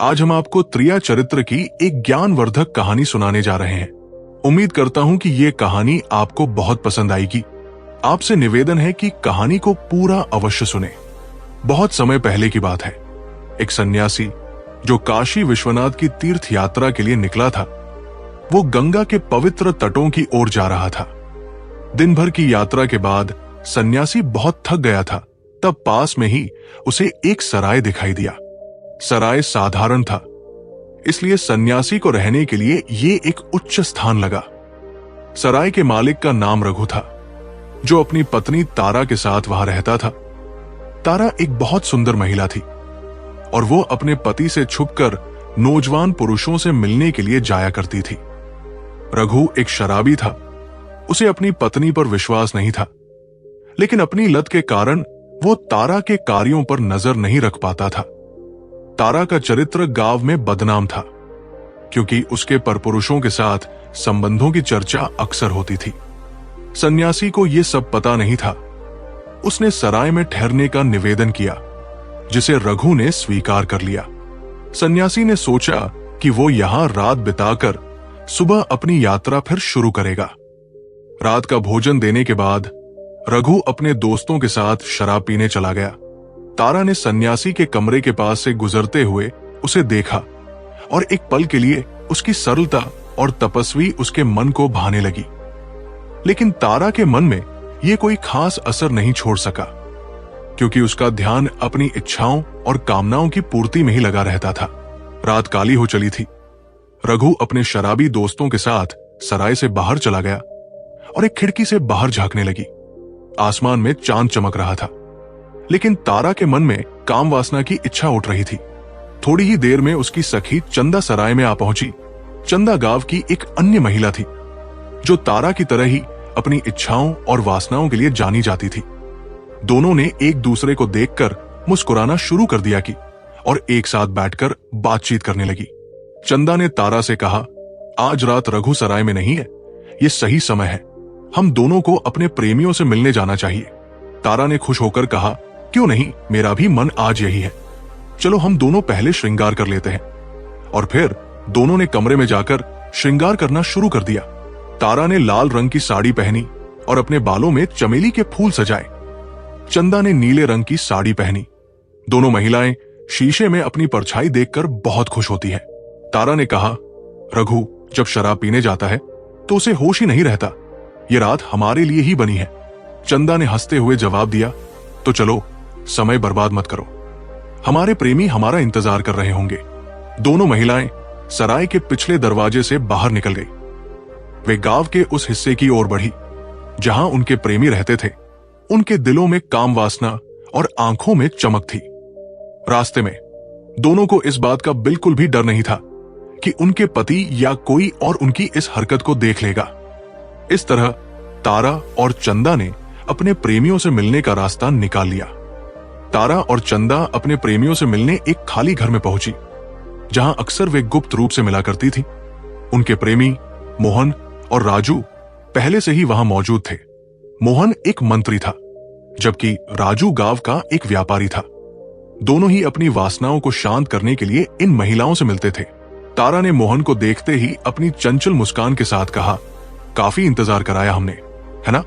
आज हम आपको त्रिया चरित्र की एक ज्ञानवर्धक कहानी सुनाने जा रहे हैं। उम्मीद करता हूं कि ये कहानी आपको बहुत पसंद आएगी। आपसे निवेदन है कि कहानी को पूरा अवश्य सुने। बहुत समय पहले की बात है। एक सन्यासी जो काशी विश्वनाथ की तीर्थ यात्रा के लिए निकला था, वो गंगा के पवित्र तटों की ओर जा रहा था। दिन भर की यात्रा के बाद सन्यासी बहुत थक गया था। तब पास में ही उसे एक सराय दिखाई दिया। सराय साधारण था, इसलिए सन्यासी को रहने के लिए ये एक उच्च स्थान लगा। सराय के मालिक का नाम रघु था, जो अपनी पत्नी तारा के साथ वहां रहता था। तारा एक बहुत सुंदर महिला थी और वो अपने पति से छुपकर नौजवान पुरुषों से मिलने के लिए जाया करती थी। रघु एक शराबी था। उसे अपनी पत्नी पर विश्वास नहीं था, लेकिन अपनी लत के कारण वो तारा के कार्यों पर नजर नहीं रख पाता था। तारा का चरित्र गांव में बदनाम था, क्योंकि उसके परपुरुषों के साथ संबंधों की चर्चा अक्सर होती थी। सन्यासी को यह सब पता नहीं था। उसने सराय में ठहरने का निवेदन किया, जिसे रघु ने स्वीकार कर लिया। सन्यासी ने सोचा कि वो यहां रात बिताकर सुबह अपनी यात्रा फिर शुरू करेगा। रात का भोजन देने के बाद रघु अपने दोस्तों के साथ शराब पीने चला गया। तारा ने सन्यासी के कमरे के पास से गुजरते हुए उसे देखा और एक पल के लिए उसकी सरलता और तपस्वी उसके मन को भाने लगी। लेकिन तारा के मन में यह कोई खास असर नहीं छोड़ सका, क्योंकि उसका ध्यान अपनी इच्छाओं और कामनाओं की पूर्ति में ही लगा रहता था। रात काली हो चली थी। रघु अपने शराबी दोस्तों के साथ सराय से बाहर चला गया और एक खिड़की से बाहर झांकने लगी। आसमान में चांद चमक रहा था, लेकिन तारा के मन में काम वासना की इच्छा उठ रही थी। थोड़ी ही देर में उसकी सखी चंदा सराय में आ पहुंची। चंदा गांव की एक अन्य महिला थी, जो तारा की तरह ही अपनी इच्छाओं और वासनाओं के लिए जानी जाती थी। दोनों ने एक दूसरे को देखकर मुस्कुराना शुरू कर दिया कि और एक साथ बैठकर बातचीत करने लगी। चंदा ने तारा से कहा, आज रात रघु सराय में नहीं है, ये सही समय है। हम दोनों को अपने प्रेमियों से मिलने जाना चाहिए। तारा ने खुश होकर कहा, क्यों नहीं, मेरा भी मन आज यही है। चलो हम दोनों पहले श्रृंगार कर लेते हैं। और फिर दोनों ने कमरे में जाकर श्रृंगार करना शुरू कर दिया। तारा ने लाल रंग की साड़ी पहनी और अपने बालों में चमेली के फूल सजाए। चंदा ने नीले रंग की साड़ी पहनी। दोनों महिलाएं शीशे में अपनी परछाई देखकर बहुत खुश होती है। तारा ने कहा, रघु जब शराब पीने जाता है तो उसे होश ही नहीं रहता। ये रात हमारे लिए ही बनी है। चंदा ने हंसते हुए जवाब दिया, तो चलो समय बर्बाद मत करो, हमारे प्रेमी हमारा इंतजार कर रहे होंगे। दोनों महिलाएं सराय के पिछले दरवाजे से बाहर निकल गई। वे गांव के उस हिस्से की ओर बढ़ी जहां उनके प्रेमी रहते थे। उनके दिलों में काम वासना और आंखों में चमक थी। रास्ते में दोनों को इस बात का बिल्कुल भी डर नहीं था कि उनके पति या कोई और उनकी इस हरकत को देख लेगा। इस तरह तारा और चंदा ने अपने प्रेमियों से मिलने का रास्ता निकाल लिया। तारा और चंदा अपने प्रेमियों से मिलने एक खाली घर में पहुंची, जहां अक्सर वे गुप्त रूप से मिला करती थी। उनके प्रेमी मोहन और राजू पहले से ही वहां मौजूद थे। मोहन एक मंत्री था, जबकि राजू गांव का एक व्यापारी था। दोनों ही अपनी वासनाओं को शांत करने के लिए इन महिलाओं से मिलते थे। तारा ने मोहन को देखते ही अपनी चंचल मुस्कान के साथ कहा, काफी इंतजार कराया हमने, है ना?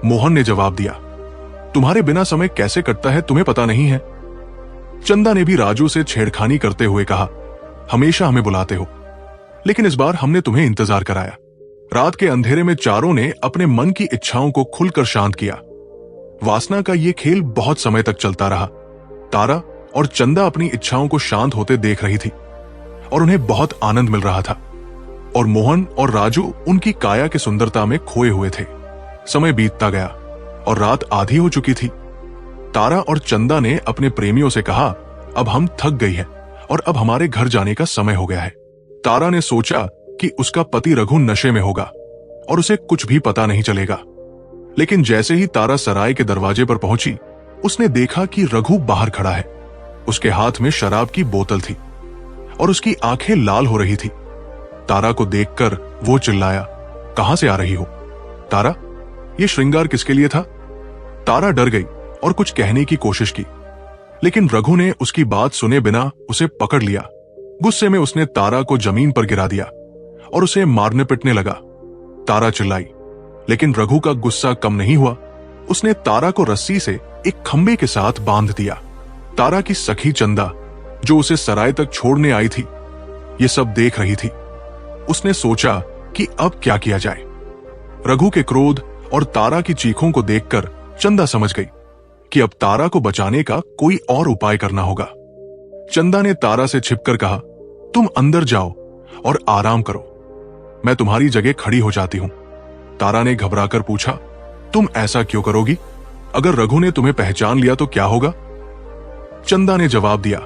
मोहन ने जवाब दिया, तुम्हारे बिना समय कैसे कटता है तुम्हें पता नहीं है। चंदा ने भी राजू से छेड़खानी करते हुए कहा, हमेशा हमें बुलाते हो, लेकिन इस बार हमने तुम्हें इंतजार कराया। रात के अंधेरे में चारों ने अपने मन की इच्छाओं को खुलकर शांत किया। वासना का ये खेल बहुत समय तक चलता रहा। तारा और चंदा अपनी इच्छाओं को शांत होते देख रही थी और उन्हें बहुत आनंद मिल रहा था। और मोहन और राजू उनकी काया की सुंदरता में खोए हुए थे। समय बीतता गया और रात आधी हो चुकी थी। तारा और चंदा ने अपने प्रेमियों से कहा, अब हम थक गई हैं और अब हमारे घर जाने का समय हो गया है। तारा ने सोचा कि उसका पति रघु नशे में होगा और उसे कुछ भी पता नहीं चलेगा। लेकिन जैसे ही तारा सराय के दरवाजे पर पहुंची, उसने देखा कि रघु बाहर खड़ा है। उसके हाथ में शराब की बोतल थी और उसकी आंखें लाल हो रही थी। तारा को देखकर वो चिल्लाया, कहां से आ रही हो? तारा, ये श्रृंगार किसके लिए था? तारा डर गई और कुछ कहने की कोशिश की, लेकिन रघु ने उसकी बात सुने बिना उसे पकड़ लिया। गुस्से में उसने तारा को जमीन पर गिरा दिया और उसे मारने पिटने लगा। तारा चिल्लाई, लेकिन रघु का गुस्सा कम नहीं हुआ। उसने तारा को रस्सी से एक खंबे के साथ बांध दिया। तारा की सखी चंदा, जो उसे सराय तक छोड़ने आई थी, ये सब देख रही थी। उसने सोचा कि अब क्या किया जाए। रघु के क्रोध और तारा की चीखों को देखकर चंदा समझ गई कि अब तारा को बचाने का कोई और उपाय करना होगा। चंदा ने तारा से छिपकर कहा, तुम अंदर जाओ और आराम करो, मैं तुम्हारी जगह खड़ी हो जाती हूं। तारा ने घबराकर पूछा, तुम ऐसा क्यों करोगी? अगर रघु ने तुम्हें पहचान लिया तो क्या होगा? चंदा ने जवाब दिया,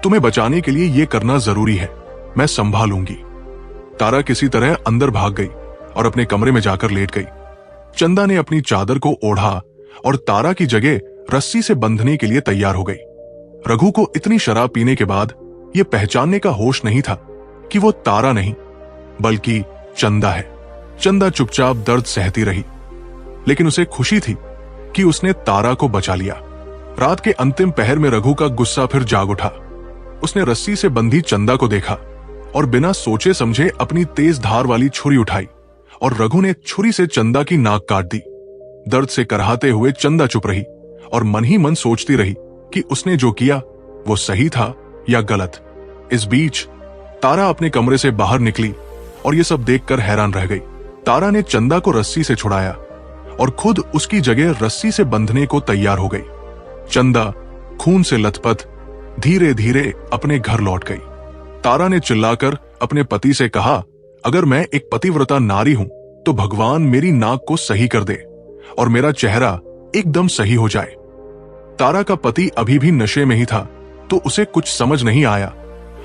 तुम्हें बचाने के लिए यह करना जरूरी है, मैं संभालूंगी। तारा किसी तरह अंदर भाग गई और अपने कमरे में जाकर लेट गई। चंदा ने अपनी चादर को ओढ़ा और तारा की जगह रस्सी से बंधने के लिए तैयार हो गई। रघु को इतनी शराब पीने के बाद यह पहचानने का होश नहीं था कि वो तारा नहीं बल्कि चंदा है। चंदा चुपचाप दर्द सहती रही, लेकिन उसे खुशी थी कि उसने तारा को बचा लिया। रात के अंतिम पहर में रघु का गुस्सा फिर जाग उठा। उसने रस्सी से बंधी चंदा को देखा और बिना सोचे समझे अपनी तेज धार वाली छुरी उठाई और रघु ने छुरी से चंदा की नाक काट दी। दर्द से कराहते हुए चंदा चुप रही और मन ही मन सोचती रही कि उसने जो किया वो सही था या गलत। इस बीच तारा अपने कमरे से बाहर निकली और ये सब देखकर हैरान रह गई। तारा ने चंदा को रस्सी से छुड़ाया और खुद उसकी जगह रस्सी से बंधने को तैयार हो गई। चंदा खून से लथपथ धीरे धीरे अपने घर लौट गई। तारा ने चिल्लाकर अपने पति से कहा, अगर मैं एक पतिव्रता नारी हूं तो भगवान मेरी नाक को सही कर दे और मेरा चेहरा एकदम सही हो जाए। तारा का पति अभी भी नशे में ही था तो उसे कुछ समझ नहीं आया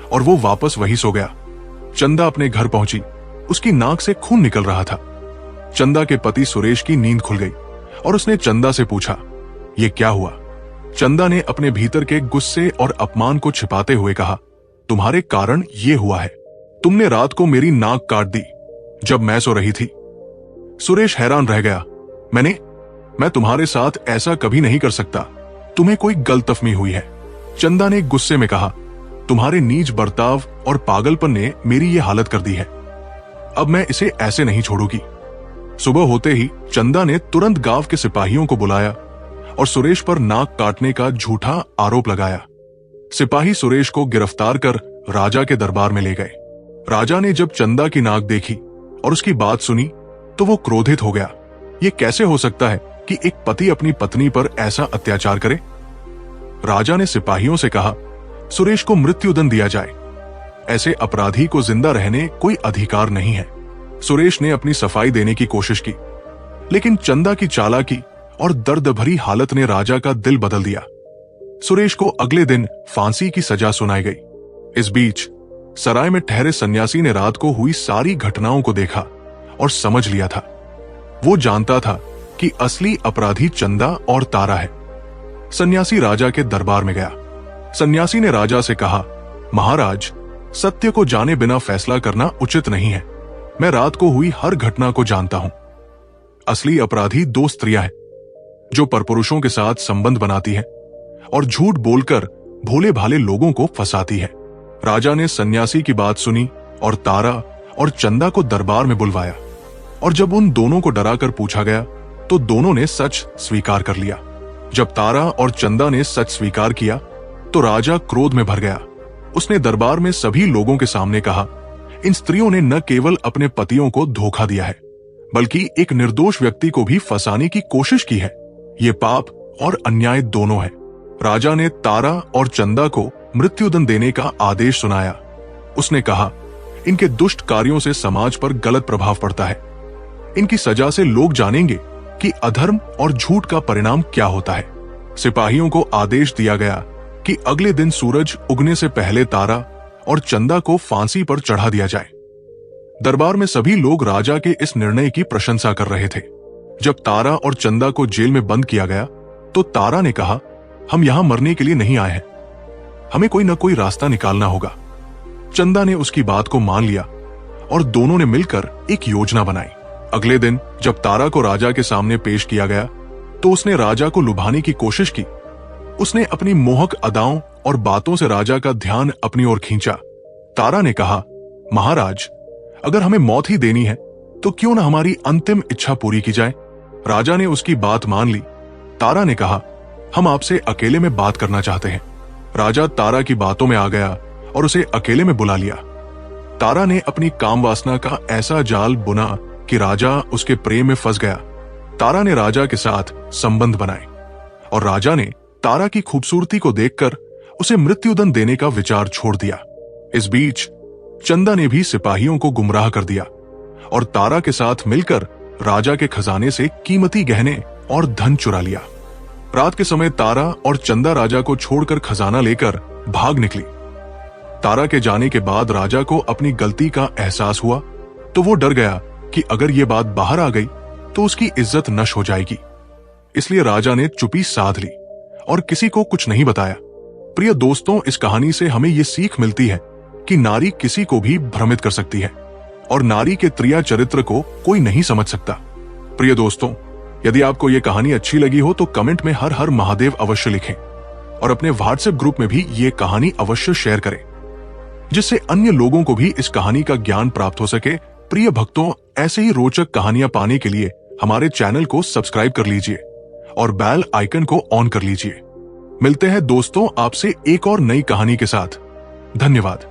और वो वापस वही सो गया। चंदा अपने घर पहुंची, उसकी नाक से खून निकल रहा था। चंदा के पति सुरेश की नींद खुल गई और उसने चंदा से पूछा, ये क्या हुआ? चंदा ने अपने भीतर के गुस्से और अपमान को छिपाते हुए कहा, तुम्हारे कारण ये हुआ है। तुमने रात को मेरी नाक काट दी जब मैं सो रही थी। सुरेश हैरान रह गया, मैं तुम्हारे साथ ऐसा कभी नहीं कर सकता, तुम्हें कोई गलतफहमी हुई है। चंदा ने गुस्से में कहा, तुम्हारे नीच बर्ताव और पागलपन ने मेरी ये हालत कर दी है, अब मैं इसे ऐसे नहीं छोड़ूंगी। सुबह होते ही चंदा ने तुरंत गांव के सिपाहियों को बुलाया और सुरेश पर नाक काटने का झूठा आरोप लगाया। सिपाही सुरेश को गिरफ्तार कर राजा के दरबार में ले गए। राजा ने जब चंदा की नाक देखी और उसकी बात सुनी तो वो क्रोधित हो गया। ये कैसे हो सकता है कि एक पति अपनी पत्नी पर ऐसा अत्याचार करे? राजा ने सिपाहियों से कहा, सुरेश को मृत्युदंड दिया जाए, ऐसे अपराधी को जिंदा रहने कोई अधिकार नहीं है। सुरेश ने अपनी सफाई देने की कोशिश की, लेकिन चंदा की चालाकी और दर्द भरी हालत ने राजा का दिल बदल दिया। सुरेश को अगले दिन फांसी की सजा सुनाई गई। इस बीच सराय में ठहरे सन्यासी ने रात को हुई सारी घटनाओं को देखा और समझ लिया था। वो जानता था कि असली अपराधी चंदा और तारा है। सन्यासी राजा के दरबार में गया। सन्यासी ने राजा से कहा, महाराज, सत्य को जाने बिना फैसला करना उचित नहीं है। मैं रात को हुई हर घटना को जानता हूं। असली अपराधी दो स्त्रियां हैं जो परपुरुषों के साथ संबंध बनाती हैं और झूठ बोलकर भोले भाले लोगों को फंसाती है। राजा ने सन्यासी की बात सुनी और तारा और चंदा को दरबार में बुलवाया और जब उन दोनों को डराकर पूछा गया तो दोनों ने सच स्वीकार कर लिया। जब तारा और चंदा ने सच स्वीकार किया तो राजा क्रोध में भर गया। उसने दरबार में सभी लोगों के सामने कहा, इन स्त्रियों ने न केवल अपने पतियों को धोखा दिया है बल्कि एक निर्दोष व्यक्ति को भी फंसाने की कोशिश की है। ये पाप और अन्याय दोनों है। राजा ने तारा और चंदा को मृत्युदंड देने का आदेश सुनाया। उसने कहा, इनके दुष्ट कार्यों से समाज पर गलत प्रभाव पड़ता है। इनकी सजा से लोग जानेंगे कि अधर्म और झूठ का परिणाम क्या होता है। सिपाहियों को आदेश दिया गया कि अगले दिन सूरज उगने से पहले तारा और चंदा को फांसी पर चढ़ा दिया जाए। दरबार में सभी लोग राजा के इस निर्णय की प्रशंसा कर रहे थे। जब तारा और चंदा को जेल में बंद किया गया तो तारा ने कहा, हम यहां मरने के लिए नहीं आए हैं, हमें कोई न कोई रास्ता निकालना होगा। चंदा ने उसकी बात को मान लिया और दोनों ने मिलकर एक योजना बनाई। अगले दिन जब तारा को राजा के सामने पेश किया गया तो उसने राजा को लुभाने की कोशिश की। उसने अपनी मोहक अदाओं और बातों से राजा का ध्यान अपनी ओर खींचा। तारा ने कहा, महाराज, अगर हमें मौत ही देनी है तो क्यों न हमारी अंतिम इच्छा पूरी की जाए। राजा ने उसकी बात मान ली। तारा ने कहा, हम आपसे अकेले में बात करना चाहते हैं। राजा तारा की बातों में आ गया और उसे अकेले में बुला लिया। तारा ने अपनी काम वासना का ऐसा जाल बुना कि राजा उसके प्रेम में फंस गया। तारा ने राजा के साथ संबंध बनाए और राजा ने तारा की खूबसूरती को देखकर उसे मृत्युदंड देने का विचार छोड़ दिया। इस बीच चंदा ने भी सिपाहियों को गुमराह कर दिया और तारा के साथ मिलकर राजा के खजाने से कीमती गहने और धन चुरा लिया। रात के समय तारा और चंदा राजा को छोड़कर खजाना लेकर भाग निकली। तारा के जाने के बाद राजा को अपनी गलती का एहसास हुआ तो वो डर गया कि अगर ये बात बाहर आ गई तो उसकी इज्जत नष्ट हो जाएगी। इसलिए राजा ने चुप्पी साध ली और किसी को कुछ नहीं बताया। प्रिय दोस्तों, इस कहानी से हमें ये सीख मिलती है कि नारी किसी को भी भ्रमित कर सकती है और नारी के त्रिया चरित्र को कोई नहीं समझ सकता। प्रिय दोस्तों, यदि आपको ये कहानी अच्छी लगी हो तो कमेंट में हर हर महादेव अवश्य लिखें और अपने व्हाट्सएप ग्रुप में भी ये कहानी अवश्य शेयर करें, जिससे अन्य लोगों को भी इस कहानी का ज्ञान प्राप्त हो सके। प्रिय भक्तों, ऐसे ही रोचक कहानियां पाने के लिए हमारे चैनल को सब्सक्राइब कर लीजिए और बेल आइकन को ऑन कर लीजिए। मिलते हैं दोस्तों आपसे एक और नई कहानी के साथ। धन्यवाद।